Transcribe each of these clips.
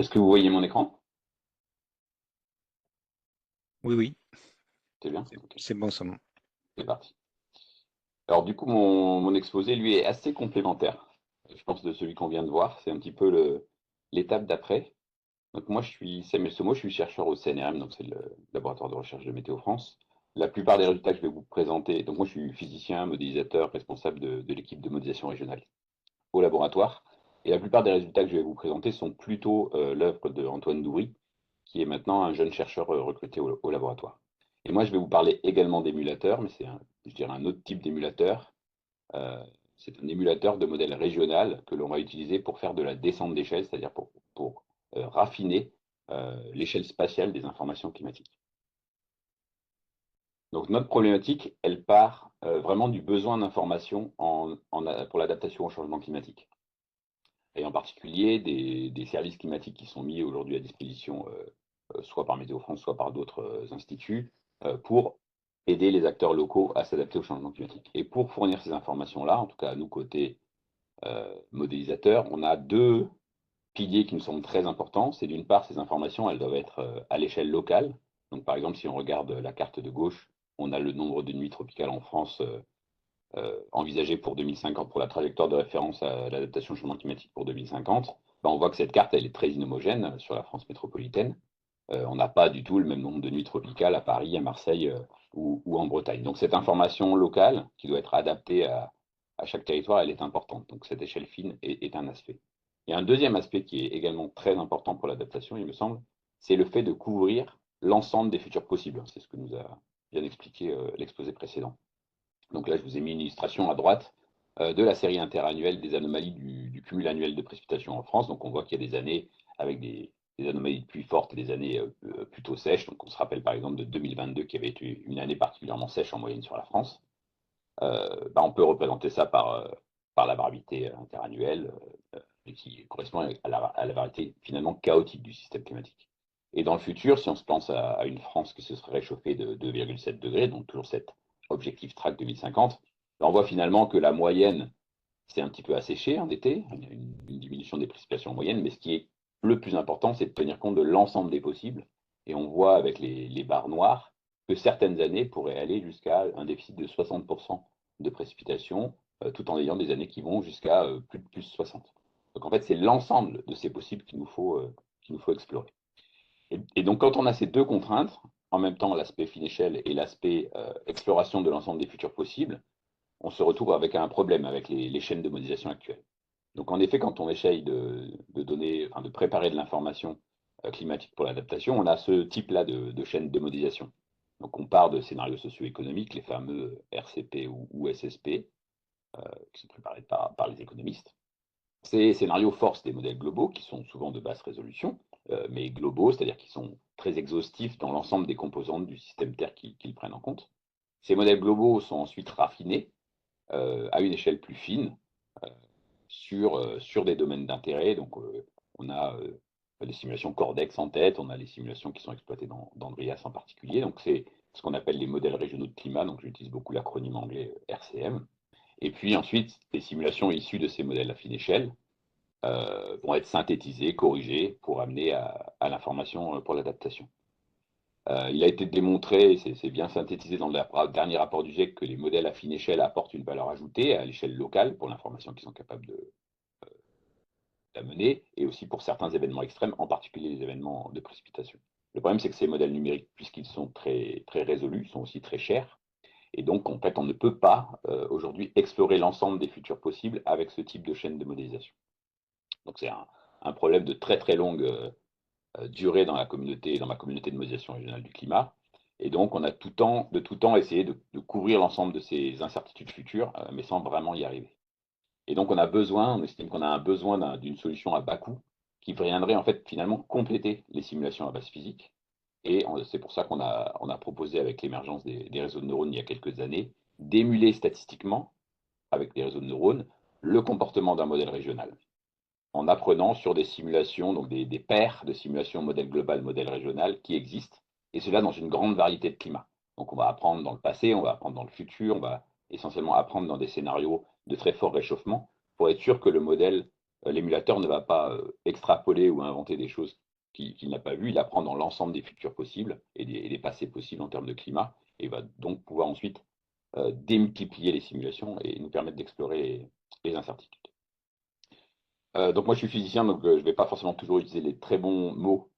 Est-ce que vous voyez mon écran? Oui, oui, C'est bien? c'est Ok, c'est bon, ça. c'est parti. Alors du coup, mon exposé, lui, est assez complémentaire, je pense, de celui qu'on vient de voir. C'est un petit peu l'étape d'après. Donc moi, je suis Samuel Somo, je suis chercheur au CNRM, donc c'est le laboratoire de recherche de Météo France. La plupart des résultats que je vais vous présenter, donc moi je suis physicien, modélisateur, responsable de l'équipe de modélisation régionale au laboratoire. Et la plupart des résultats que je vais vous présenter sont plutôt l'œuvre de Antoine Doury, qui est maintenant un jeune chercheur recruté au laboratoire. Et moi, je vais vous parler également d'émulateurs, mais c'est je dirais un autre type d'émulateur. Euh, c'est un émulateur de modèle régional que l'on va utiliser pour faire de la descente d'échelle, c'est-à-dire pour raffiner l'échelle spatiale des informations climatiques. Donc notre problématique, elle part vraiment du besoin d'information pour l'adaptation au changement climatique. Et en particulier des services climatiques qui sont mis aujourd'hui à disposition soit par Météo France, soit par d'autres instituts, pour aider les acteurs locaux à s'adapter au changement climatique. Et pour fournir ces informations-là, en tout cas à nous, côté modélisateurs, on a deux piliers qui nous semblent très importants. C'est d'une part, ces informations, elles doivent être à l'échelle locale. Donc par exemple, si on regarde la carte de gauche, on a le nombre de nuits tropicales en France envisagé pour 2050 pour la trajectoire de référence à l'adaptation au changement climatique pour 2050. Ben, on voit que cette carte, elle est très inhomogène sur la France métropolitaine. On n'a pas du tout le même nombre de nuits tropicales à Paris, à Marseille ou en Bretagne. Donc cette information locale, qui doit être adaptée à chaque territoire, elle est importante. Donc cette échelle fine est un aspect. Il y a un deuxième aspect qui est également très important pour l'adaptation, il me semble, c'est le fait de couvrir l'ensemble des futurs possibles. C'est ce que nous a bien expliqué l'exposé précédent. Donc là, je vous ai mis une illustration à droite de la série interannuelle des anomalies du cumul annuel de précipitations en France. Donc on voit qu'il y a des années avec des anomalies de pluie fortes et des années plutôt sèches. Donc on se rappelle par exemple de 2022 qui avait été une année particulièrement sèche en moyenne sur la France. On peut représenter ça par la variabilité interannuelle qui correspond à la variété finalement chaotique du système climatique. Et dans le futur, si on se pense à une France qui se serait réchauffée de 2,7 degrés, donc toujours cet objectif track 2050, on voit finalement que la moyenne s'est un petit peu asséchée en été, il y a une diminution des précipitations en moyenne, mais ce qui est le plus important, c'est de tenir compte de l'ensemble des possibles. Et on voit avec les barres noires que certaines années pourraient aller jusqu'à un déficit de 60% de précipitations, tout en ayant des années qui vont jusqu'à plus de 60. Donc en fait, c'est l'ensemble de ces possibles qu'il nous faut explorer. Et donc quand on a ces deux contraintes, en même temps l'aspect fine échelle et l'aspect exploration de l'ensemble des futurs possibles, on se retrouve avec un problème avec les chaînes de modélisation actuelles. Donc en effet, quand on essaye de donner, enfin, de préparer de l'information climatique pour l'adaptation, on a ce type-là de chaînes de modélisation. Donc on part de scénarios socio-économiques, les fameux RCP ou SSP, qui sont préparés par les économistes. Ces scénarios forcent des modèles globaux qui sont souvent de basse résolution, mais globaux, c'est-à-dire qui sont très exhaustifs dans l'ensemble des composantes du système Terre qu'ils prennent en compte. Ces modèles globaux sont ensuite raffinés à une échelle plus fine sur des domaines d'intérêt. Donc, on a des simulations Cordex en tête, on a les simulations qui sont exploitées dans Drias en particulier. Donc, c'est ce qu'on appelle les modèles régionaux de climat. Donc, j'utilise beaucoup l'acronyme anglais RCM. Et puis ensuite, les simulations issues de ces modèles à fine échelle vont être synthétisées, corrigées pour amener à l'information pour l'adaptation. Il a été démontré, c'est bien synthétisé dans le dernier rapport du GIEC, que les modèles à fine échelle apportent une valeur ajoutée à l'échelle locale pour l'information qu'ils sont capables d'amener, et aussi pour certains événements extrêmes, en particulier les événements de précipitation. Le problème, c'est que ces modèles numériques, puisqu'ils sont très, très résolus, sont aussi très chers, et donc en fait, on ne peut pas aujourd'hui explorer l'ensemble des futurs possibles avec ce type de chaîne de modélisation. Donc c'est un problème de très très longue durée dans ma communauté de modélisation régionale du climat. Et donc, on a de tout temps essayé de couvrir l'ensemble de ces incertitudes futures, mais sans vraiment y arriver. Et donc, on estime qu'on a un besoin d'une solution à bas coût qui viendrait en fait finalement compléter les simulations à base physique. Et c'est pour ça on a proposé avec l'émergence des réseaux de neurones il y a quelques années d'émuler statistiquement, avec des réseaux de neurones, le comportement d'un modèle régional en apprenant sur des simulations, donc des paires de simulations modèle global, modèle régional qui existent, et cela dans une grande variété de climats. Donc on va apprendre dans le passé, on va apprendre dans le futur, on va essentiellement apprendre dans des scénarios de très fort réchauffement pour être sûr que le modèle l'émulateur ne va pas extrapoler ou inventer des choses qu'il n'a pas vues, il apprend dans l'ensemble des futurs possibles et des passés possibles en termes de climat, et va donc pouvoir ensuite démultiplier les simulations et nous permettre d'explorer les incertitudes. Donc moi je suis physicien, donc je ne vais pas forcément toujours utiliser les très bons mots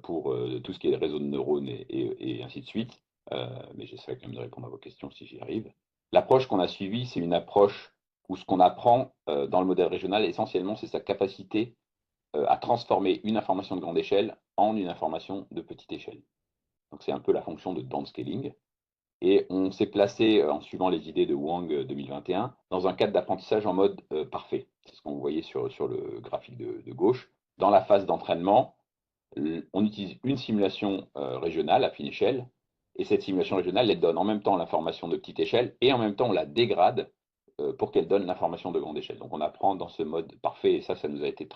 pour tout ce qui est réseau de neurones et ainsi de suite, mais j'essaierai quand même de répondre à vos questions si j'y arrive. L'approche qu'on a suivie, c'est une approche où ce qu'on apprend dans le modèle régional, essentiellement, c'est sa capacité à transformer une information de grande échelle en une information de petite échelle. Donc c'est un peu la fonction de downscaling. Et on s'est placé, en suivant les idées de Wang 2021, dans un cadre d'apprentissage en mode parfait. C'est ce qu'on voyait sur le graphique de gauche. Dans la phase d'entraînement, on utilise une simulation régionale à fine échelle, et cette simulation régionale, elle donne en même temps l'information de petite échelle, et en même temps on la dégrade pour qu'elle donne l'information de grande échelle. Donc on apprend dans ce mode parfait, et ça nous a été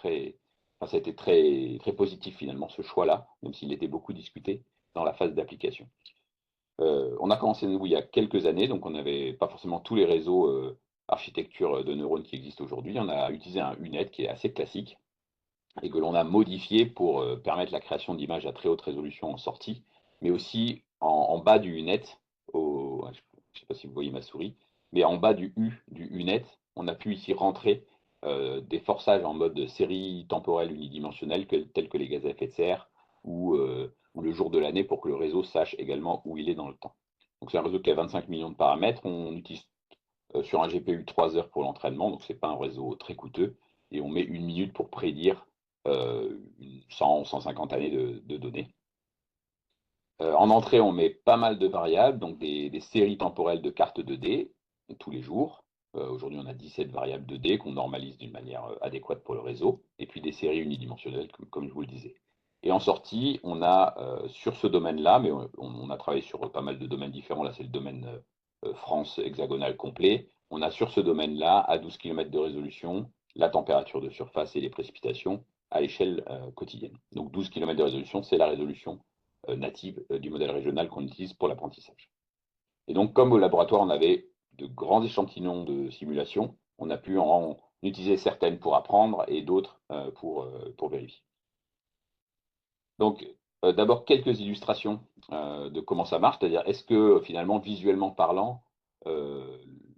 enfin, ça a été très positif finalement, ce choix-là, même s'il était beaucoup discuté dans la phase d'application. On a commencé, nous, il y a quelques années, donc on n'avait pas forcément tous les réseaux architecture de neurones qui existent aujourd'hui. On a utilisé un UNet qui est assez classique et que l'on a modifié pour permettre la création d'images à très haute résolution en sortie, mais aussi en bas du UNet, je ne sais pas si vous voyez ma souris, mais en bas du U du UNet, on a pu ici rentrer des forçages en mode série temporelle unidimensionnelle, tels que les gaz à effet de serre ou le jour de l'année, pour que le réseau sache également où il est dans le temps. Donc c'est un réseau qui a 25 millions de paramètres. On utilise sur un GPU 3 heures pour l'entraînement, donc ce n'est pas un réseau très coûteux. Et on met 1 minute pour prédire 100-150 années de données. En entrée, on met pas mal de variables, donc des séries temporelles de cartes 2D tous les jours. Aujourd'hui, on a 17 variables 2D qu'on normalise d'une manière adéquate pour le réseau, et puis des séries unidimensionnelles, comme je vous le disais. Et en sortie, on a sur ce domaine-là, mais on a travaillé sur pas mal de domaines différents, là c'est le domaine France hexagonale complet, on a sur ce domaine-là, à 12 km de résolution, la température de surface et les précipitations à l'échelle quotidienne. Donc 12 km de résolution, c'est la résolution native du modèle régional qu'on utilise pour l'apprentissage. Et donc, comme au laboratoire, on avait de grands échantillons de simulation, on a pu en utiliser certaines pour apprendre et d'autres pour vérifier. Donc, d'abord, quelques illustrations de comment ça marche, c'est-à-dire est-ce que finalement, visuellement parlant,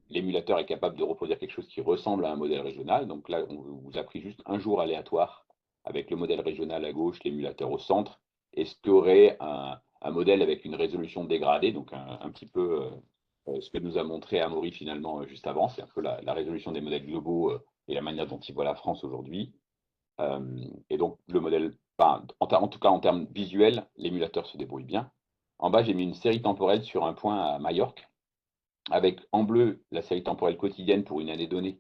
l'émulateur est capable de reproduire quelque chose qui ressemble à un modèle régional. Donc là, on vous a pris juste un jour aléatoire avec le modèle régional à gauche, l'émulateur au centre. Est-ce qu'aurait un modèle avec une résolution dégradée, donc un petit peu ce que nous a montré Amaury finalement juste avant, c'est un peu la résolution des modèles globaux et la manière dont il voit la France aujourd'hui. Et donc le modèle, enfin, en tout cas en termes visuels, l'émulateur se débrouille bien. En bas, j'ai mis une série temporelle sur un point à Majorque, avec en bleu la série temporelle quotidienne pour une année donnée,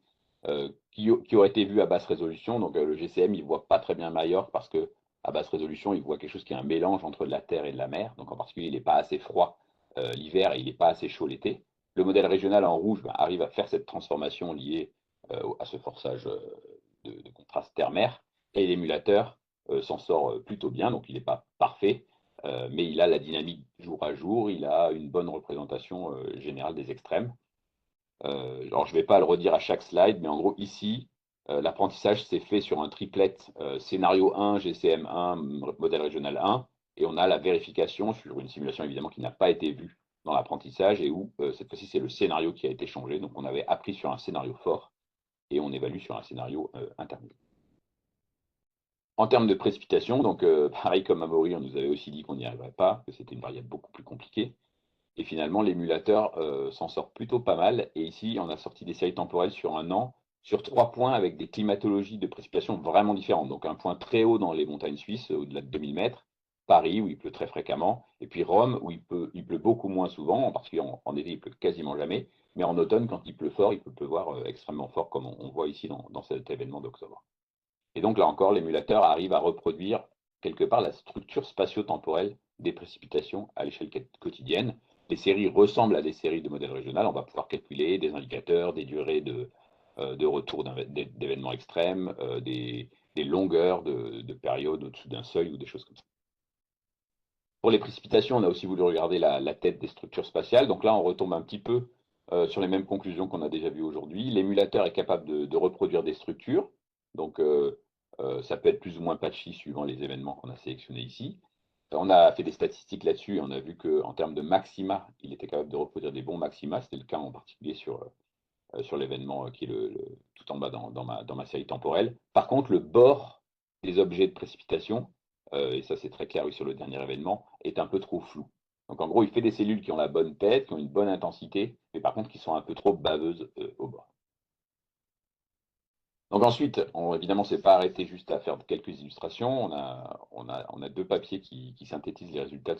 qui aurait été vue à basse résolution. Donc le GCM, il ne voit pas très bien Majorque parce que à basse résolution, il voit quelque chose qui est un mélange entre la terre et de la mer. Donc en particulier, il n'est pas assez froid l'hiver et il n'est pas assez chaud l'été. Le modèle régional en rouge arrive à faire cette transformation liée à ce forçage de contraste terre-mer. Et l'émulateur s'en sort plutôt bien, donc il n'est pas parfait, mais il a la dynamique jour à jour, il a une bonne représentation générale des extrêmes. Alors je ne vais pas le redire à chaque slide, mais en gros ici, l'apprentissage s'est fait sur un triplet scénario 1, GCM 1, modèle régional 1, et on a la vérification sur une simulation évidemment qui n'a pas été vue dans l'apprentissage et où cette fois-ci c'est le scénario qui a été changé. Donc on avait appris sur un scénario fort et on évalue sur un scénario intermédiaire. En termes de précipitation, donc pareil comme Amaury, on nous avait aussi dit qu'on n'y arriverait pas, que c'était une variable beaucoup plus compliquée. Et finalement, l'émulateur s'en sort plutôt pas mal. Et ici, on a sorti des séries temporelles sur un an, sur 3 points avec des climatologies de précipitation vraiment différentes. Donc un point très haut dans les montagnes suisses, au-delà de 2000 mètres, Paris, où il pleut très fréquemment, et puis Rome, où il pleut beaucoup moins souvent, en particulier en été, il pleut quasiment jamais. Mais en automne, quand il pleut fort, il peut pleuvoir extrêmement fort, comme on voit ici dans cet événement d'octobre. Et donc là encore, l'émulateur arrive à reproduire quelque part la structure spatio-temporelle des précipitations à l'échelle quotidienne. Les séries ressemblent à des séries de modèles régionaux. On va pouvoir calculer des indicateurs, des durées de retour d'événements extrêmes, des longueurs de périodes au-dessus d'un seuil ou des choses comme ça. Pour les précipitations, on a aussi voulu regarder la tête des structures spatiales. Donc là, on retombe un petit peu sur les mêmes conclusions qu'on a déjà vues aujourd'hui. L'émulateur est capable de reproduire des structures, Donc, ça peut être plus ou moins patchy suivant les événements qu'on a sélectionnés ici. On a fait des statistiques là-dessus et on a vu qu'en termes de maxima, il était capable de reproduire des bons maxima. C'était le cas en particulier sur l'événement qui est tout en bas dans ma série temporelle. Par contre, le bord des objets de précipitation, et ça c'est très clair oui, sur le dernier événement, est un peu trop flou. Donc en gros, il fait des cellules qui ont la bonne tête, qui ont une bonne intensité, mais par contre qui sont un peu trop baveuses au bord. Donc ensuite, évidemment, c'est pas arrêté juste à faire quelques illustrations. On a deux papiers qui synthétisent les résultats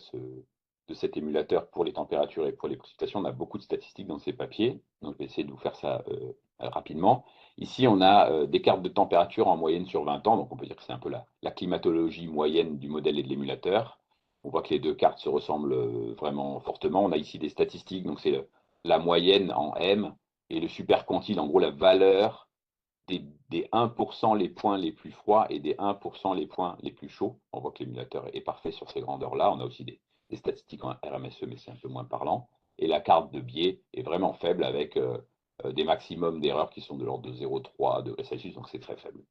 de cet émulateur pour les températures et pour les précipitations. On a beaucoup de statistiques dans ces papiers, donc je vais essayer de vous faire ça rapidement. Ici, on a des cartes de température en moyenne sur 20 ans, donc on peut dire que c'est un peu la climatologie moyenne du modèle et de l'émulateur. On voit que les deux cartes se ressemblent vraiment fortement. On a ici des statistiques, donc c'est la moyenne en M et le superquantile, en gros la valeur des 1% les points les plus froids et des 1% les points les plus chauds. On voit que l'émulateur est parfait sur ces grandeurs-là. On a aussi des statistiques en RMSE, mais c'est un peu moins parlant. Et la carte de biais est vraiment faible avec des maximums d'erreurs qui sont de l'ordre de 0,3 degrés Celsius, donc c'est très faible.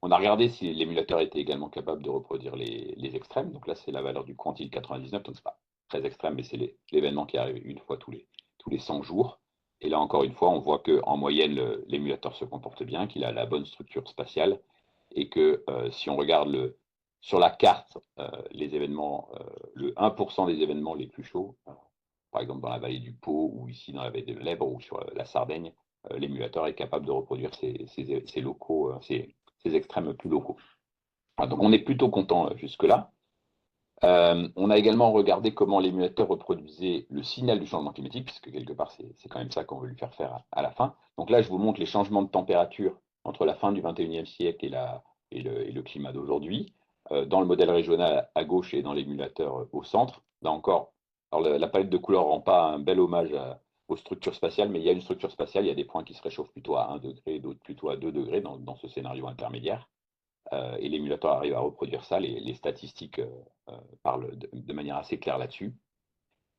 On a regardé si l'émulateur était également capable de reproduire les extrêmes. Donc là, c'est la valeur du quantile 99, donc ce n'est pas très extrême, mais c'est l'événement qui arrive une fois tous les 100 jours. Et là, encore une fois, on voit qu'en moyenne, l'émulateur se comporte bien, qu'il a la bonne structure spatiale, et que si on regarde sur la carte les événements, le 1% des événements les plus chauds, par exemple dans la vallée du Pô, ou ici dans la vallée de l'Èbre, ou sur la Sardaigne, l'émulateur est capable de reproduire ces locaux, ces extrêmes plus locaux. Voilà, donc on est plutôt content jusque-là. On a également regardé comment l'émulateur reproduisait le signal du changement climatique, puisque quelque part, c'est quand même ça qu'on veut lui faire faire à la fin. Donc là, je vous montre les changements de température entre la fin du 21e siècle et le climat d'aujourd'hui, dans le modèle régional à gauche et dans l'émulateur au centre. Là encore, alors la palette de couleurs ne rend pas un bel hommage aux structures spatiales, mais il y a une structure spatiale, il y a des points qui se réchauffent plutôt à 1 degré, d'autres plutôt à 2 degrés dans ce scénario intermédiaire. Et l'émulateur arrive à reproduire ça, les statistiques parlent de manière assez claire là-dessus.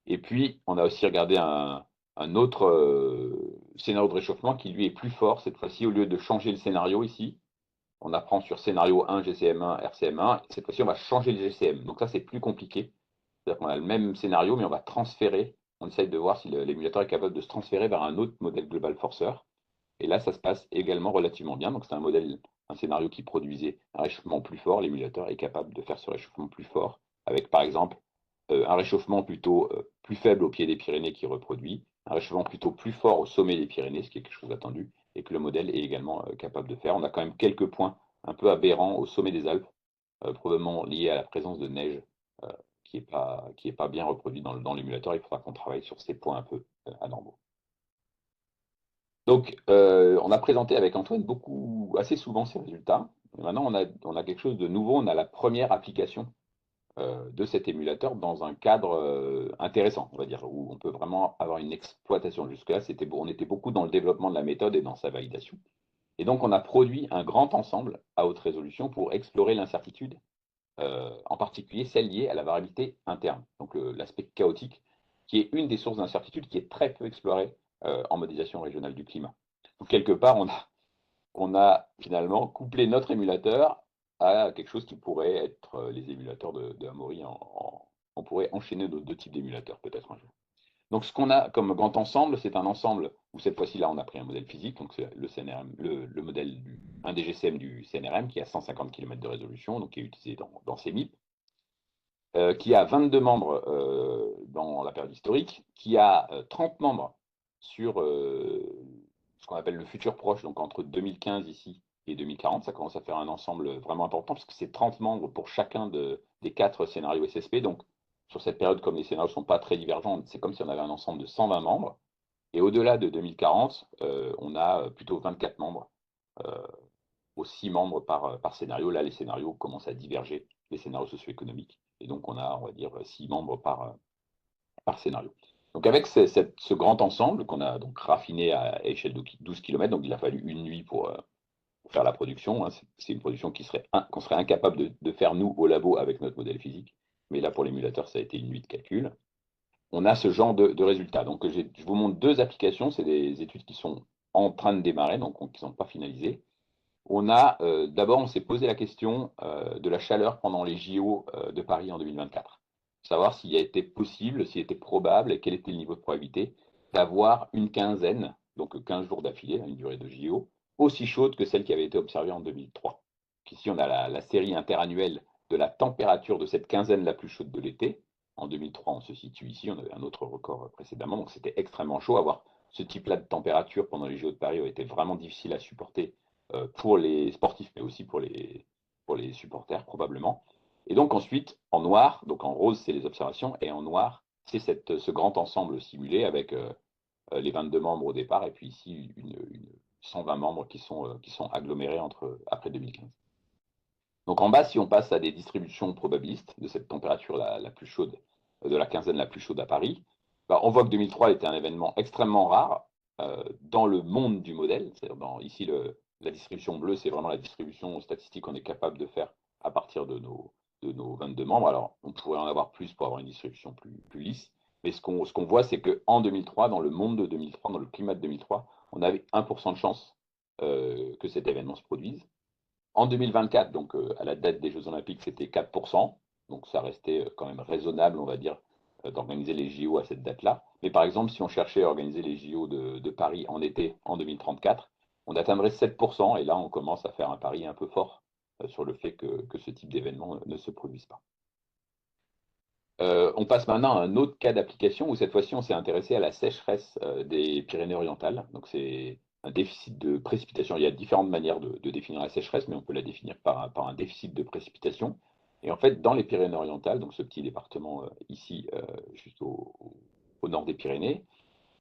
Et puis, on a aussi regardé un autre scénario de réchauffement qui, lui, est plus fort. Cette fois-ci, au lieu de changer le scénario ici, on apprend sur scénario 1, GCM1, RCM1. Cette fois-ci, on va changer le GCM. Donc ça, c'est plus compliqué. C'est-à-dire qu'on a le même scénario, mais on va transférer. On essaye de voir si l'émulateur est capable de se transférer vers un autre modèle global forceur. Et là, ça se passe également relativement bien. Donc, c'est un scénario qui produisait un réchauffement plus fort. L'émulateur est capable de faire ce réchauffement plus fort, avec par exemple un réchauffement plutôt plus faible au pied des Pyrénées qui reproduit, un réchauffement plutôt plus fort au sommet des Pyrénées, ce qui est quelque chose d'attendu, et que le modèle est également capable de faire. On a quand même quelques points un peu aberrants au sommet des Alpes, probablement liés à la présence de neige euh, qui est pas bien reproduit dans l'émulateur. Il faudra qu'on travaille sur ces points un peu anormaux. Donc, on a présenté avec Antoine assez souvent ces résultats. Et maintenant, on a quelque chose de nouveau. On a la première application de cet émulateur dans un cadre intéressant, on va dire, où on peut vraiment avoir une exploitation. Jusque-là, on était beaucoup dans le développement de la méthode et dans sa validation. Et donc, on a produit un grand ensemble à haute résolution pour explorer l'incertitude, en particulier celle liée à la variabilité interne, donc l'aspect chaotique, qui est une des sources d'incertitude qui est très peu explorée en modélisation régionale du climat. Donc, quelque part, on a finalement couplé notre émulateur à quelque chose qui pourrait être les émulateurs de Amaury. On pourrait enchaîner nos deux types d'émulateurs peut-être un jour. Donc, ce qu'on a comme grand ensemble, c'est un ensemble où cette fois-ci, là, on a pris un modèle physique, donc c'est le CNRM, le modèle un des GCM du CNRM qui a 150 km de résolution, donc qui est utilisé dans CMIP, qui a 22 membres dans la période historique, qui a 30 membres sur ce qu'on appelle le futur proche, donc entre 2015 ici et 2040. Ça commence à faire un ensemble vraiment important, parce que c'est 30 membres pour chacun des 4 scénarios SSP. Donc, sur cette période, comme les scénarios ne sont pas très divergents, c'est comme si on avait un ensemble de 120 membres. Et au-delà de 2040, on a plutôt 24 membres, aux 6 membres par scénario. Là, les scénarios commencent à diverger, les scénarios socio-économiques. Et donc, on a, on va dire, 6 membres par scénario. Donc, avec ce grand ensemble qu'on a donc raffiné à échelle de 12 km, donc il a fallu une nuit pour faire la production. Hein. C'est une production qu'on serait incapable de faire, nous, au labo, avec notre modèle physique. Mais là, pour l'émulateur, ça a été une nuit de calcul. On a ce genre de résultats. Donc, je vous montre deux applications. C'est des études qui sont en train de démarrer, donc qui ne sont pas finalisées. D'abord, on s'est posé la question de la chaleur pendant les JO de Paris en 2024. Savoir s'il était possible, s'il était probable et quel était le niveau de probabilité d'avoir une quinzaine, donc 15 jours d'affilée, une durée de JO, aussi chaude que celle qui avait été observée en 2003. Ici, on a la série interannuelle de la température de cette quinzaine la plus chaude de l'été. En 2003, on se situe ici, on avait un autre record précédemment, donc c'était extrêmement chaud. Avoir ce type-là de température pendant les JO de Paris a été vraiment difficile à supporter pour les sportifs, mais aussi pour les supporters probablement. Et donc ensuite, en noir, donc en rose, c'est les observations, et en noir, c'est ce grand ensemble simulé avec les 22 membres au départ, et puis ici, 120 membres qui sont agglomérés après 2015. Donc en bas, si on passe à des distributions probabilistes de cette température la plus chaude, de la quinzaine la plus chaude à Paris, bah, on voit que 2003 était un événement extrêmement rare dans le monde du modèle. Ici, la distribution bleue, c'est vraiment la distribution statistique qu'on est capable de faire à partir de nos 22 membres. Alors, on pourrait en avoir plus pour avoir une distribution plus lisse. Mais ce qu'on voit, c'est qu'en 2003, dans le monde de 2003, dans le climat de 2003, on avait 1% de chance que cet événement se produise. En 2024, donc à la date des Jeux Olympiques, c'était 4%. Donc ça restait quand même raisonnable, on va dire, d'organiser les JO à cette date-là. Mais par exemple, si on cherchait à organiser les JO de Paris en été, en 2034, on atteindrait 7%. Et là, on commence à faire un pari un peu fort sur le fait que ce type d'événement ne se produise pas. On passe maintenant à un autre cas d'application où cette fois-ci on s'est intéressé à la sécheresse des Pyrénées-Orientales. Donc c'est un déficit de précipitation. Il y a différentes manières de définir la sécheresse, mais on peut la définir par un déficit de précipitation. Et en fait, dans les Pyrénées-Orientales, donc ce petit département ici, juste au nord des Pyrénées,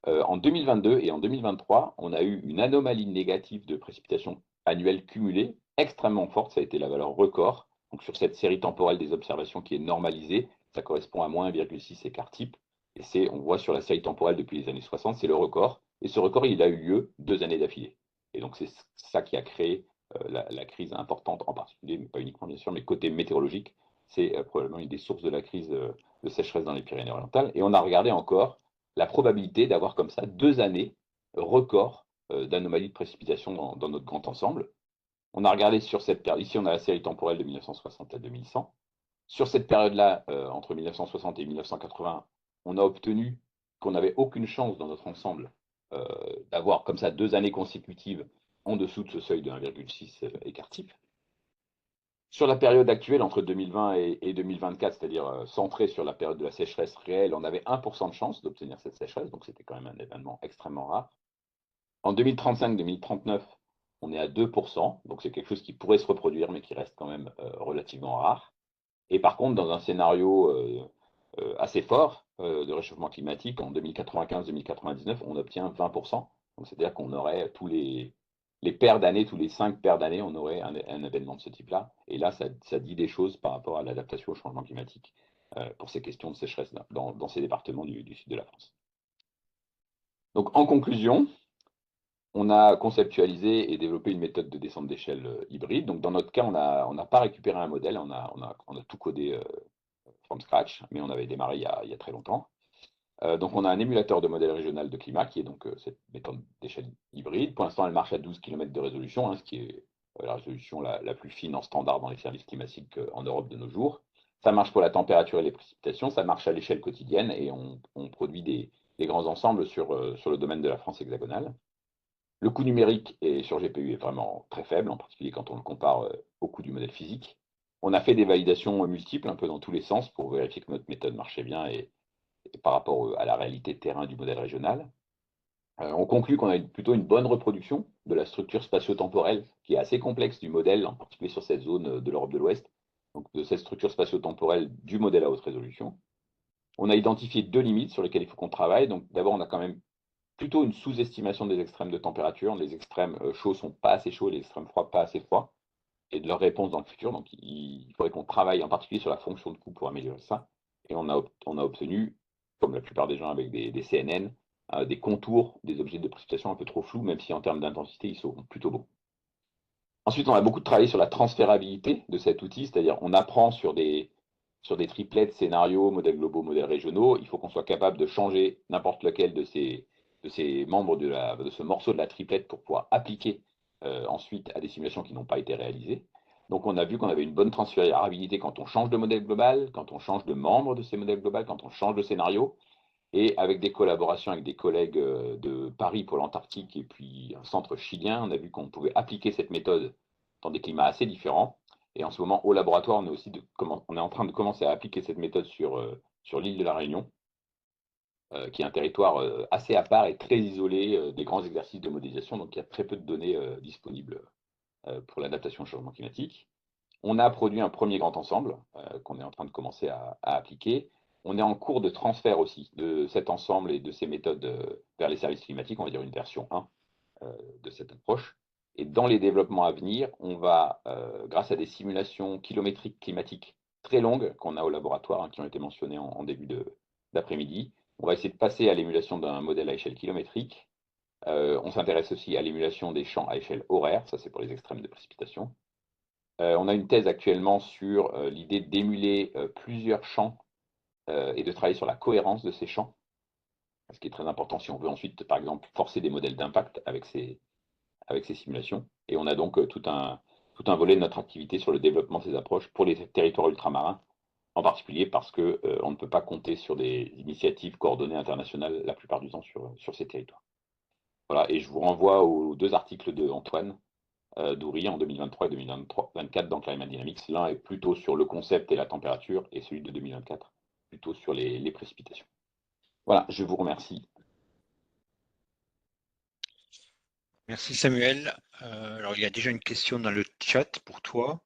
en 2022 et en 2023, on a eu une anomalie négative de précipitation annuelle cumulée extrêmement forte. Ça a été la valeur record. Donc sur cette série temporelle des observations qui est normalisée, ça correspond à moins 1,6 écart type. Et on voit sur la série temporelle depuis les années 60, c'est le record. Et ce record, il a eu lieu 2 années d'affilée. Et donc c'est ça qui a créé la crise importante en particulier, mais pas uniquement bien sûr, mais côté météorologique, c'est probablement une des sources de la crise de sécheresse dans les Pyrénées-Orientales. Et on a regardé encore la probabilité d'avoir comme ça 2 années records d'anomalies de précipitation dans notre grand ensemble. On a regardé sur cette période, ici on a la série temporelle de 1960 à 2100. Sur cette période-là, entre 1960 et 1980, on a obtenu qu'on n'avait aucune chance dans notre ensemble euh, d'avoir comme ça 2 années consécutives en dessous de ce seuil de 1,6 écart type. Sur la période actuelle, entre 2020 et 2024, c'est-à-dire centrée sur la période de la sécheresse réelle, on avait 1% de chance d'obtenir cette sécheresse, donc c'était quand même un événement extrêmement rare. En 2035-2039, on est à 2%, donc c'est quelque chose qui pourrait se reproduire, mais qui reste quand même relativement rare. Et par contre, dans un scénario assez fort de réchauffement climatique, en 2095-2099, on obtient 20%. Donc c'est-à-dire qu'on aurait tous les paires d'années, tous les 5 paires d'années, on aurait un événement de ce type-là. Et là, ça dit des choses par rapport à l'adaptation au changement climatique pour ces questions de sécheresse dans ces départements du sud de la France. Donc en conclusion, on a conceptualisé et développé une méthode de descente d'échelle hybride. Donc dans notre cas, on n'a pas récupéré un modèle, on a tout codé from scratch, mais on avait démarré il y a très longtemps. Donc on a un émulateur de modèle régional de climat qui est donc cette méthode d'échelle hybride. Pour l'instant, elle marche à 12 km de résolution, hein, ce qui est la résolution la plus fine en standard dans les services climatiques en Europe de nos jours. Ça marche pour la température et les précipitations, ça marche à l'échelle quotidienne et on produit des grands ensembles sur le domaine de la France hexagonale. Le coût numérique sur GPU est vraiment très faible, en particulier quand on le compare au coût du modèle physique. On a fait des validations multiples, un peu dans tous les sens, pour vérifier que notre méthode marchait bien et par rapport à la réalité de terrain du modèle régional. On conclut qu'on a plutôt une bonne reproduction de la structure spatio-temporelle, qui est assez complexe du modèle, en particulier sur cette zone de l'Europe de l'Ouest, donc de cette structure spatio-temporelle du modèle à haute résolution. On a identifié 2 limites sur lesquelles il faut qu'on travaille. Donc d'abord, on a quand même plutôt une sous-estimation des extrêmes de température. Les extrêmes chauds sont pas assez chauds, les extrêmes froids pas assez froids, et de leur réponse dans le futur. Donc il faudrait qu'on travaille en particulier sur la fonction de coût pour améliorer ça. Et on a obtenu, comme la plupart des gens avec des CNN, des contours des objets de précipitation un peu trop flous, même si en termes d'intensité, ils sont plutôt bons. Ensuite, on a beaucoup travaillé sur la transférabilité de cet outil, c'est-à-dire on apprend sur des triplets, scénarios, modèles globaux, modèles régionaux. Il faut qu'on soit capable de changer n'importe lequel de ces membres de ce morceau de la triplette pour pouvoir appliquer ensuite à des simulations qui n'ont pas été réalisées. Donc on a vu qu'on avait une bonne transférabilité quand on change de modèle global, quand on change de membre de ces modèles globaux, quand on change de scénario. Et avec des collaborations avec des collègues de Paris pour l'Antarctique et puis un centre chilien, on a vu qu'on pouvait appliquer cette méthode dans des climats assez différents. Et en ce moment, au laboratoire, on est en train de commencer à appliquer cette méthode sur l'île de la Réunion, qui est un territoire assez à part et très isolé des grands exercices de modélisation. Donc il y a très peu de données disponibles pour l'adaptation au changement climatique. On a produit un premier grand ensemble qu'on est en train de commencer à appliquer. On est en cours de transfert aussi de cet ensemble et de ces méthodes vers les services climatiques, on va dire une version 1 de cette approche. Et dans les développements à venir, on va, grâce à des simulations kilométriques climatiques très longues qu'on a au laboratoire, qui ont été mentionnées en début d'après-midi, on va essayer de passer à l'émulation d'un modèle à échelle kilométrique. On s'intéresse aussi à l'émulation des champs à échelle horaire, ça c'est pour les extrêmes de précipitation. On a une thèse actuellement sur l'idée d'émuler plusieurs champs et de travailler sur la cohérence de ces champs, ce qui est très important si on veut ensuite, par exemple, forcer des modèles d'impact avec ces simulations. Et on a donc tout un volet de notre activité sur le développement de ces approches pour les territoires ultramarins, en particulier parce qu'on ne peut pas compter sur des initiatives coordonnées internationales la plupart du temps sur ces territoires. Voilà, et je vous renvoie aux 2 articles de Antoine Doury en 2023 et 2024 dans Climate Dynamics. L'un est plutôt sur le concept et la température, et celui de 2024 plutôt sur les précipitations. Voilà, je vous remercie. Merci Samuel. Alors il y a déjà une question dans le chat pour toi.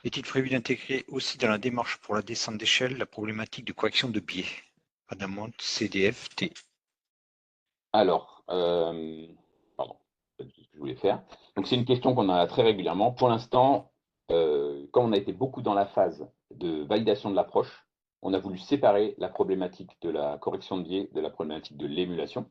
Est-il prévu d'intégrer aussi dans la démarche pour la descente d'échelle la problématique de correction de biais? Adamant CDF-T. Alors, pardon, c'est ce que je voulais faire. Donc c'est une question qu'on a très régulièrement. Pour l'instant, comme on a été beaucoup dans la phase de validation de l'approche, on a voulu séparer la problématique de la correction de biais de la problématique de l'émulation.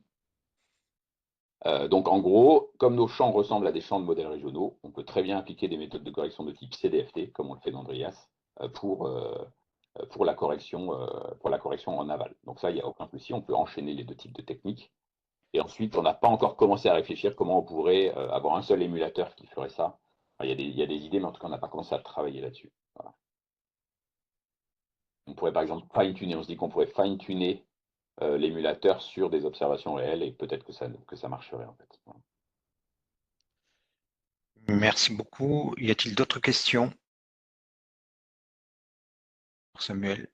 Donc en gros, comme nos champs ressemblent à des champs de modèles régionaux, on peut très bien appliquer des méthodes de correction de type CDFT, comme on le fait dans Drias, pour la correction en aval. Donc ça, il n'y a aucun souci, on peut enchaîner les 2 types de techniques. Et ensuite, on n'a pas encore commencé à réfléchir comment on pourrait avoir un seul émulateur qui ferait ça. Enfin, il y a des idées, mais en tout cas, on n'a pas commencé à travailler là-dessus. Voilà. On pourrait par exemple fine-tuner, on se dit qu'on pourrait fine-tuner l'émulateur sur des observations réelles et peut-être que ça marcherait en fait. Voilà. Merci beaucoup. Y a-t-il d'autres questions pour Samuel?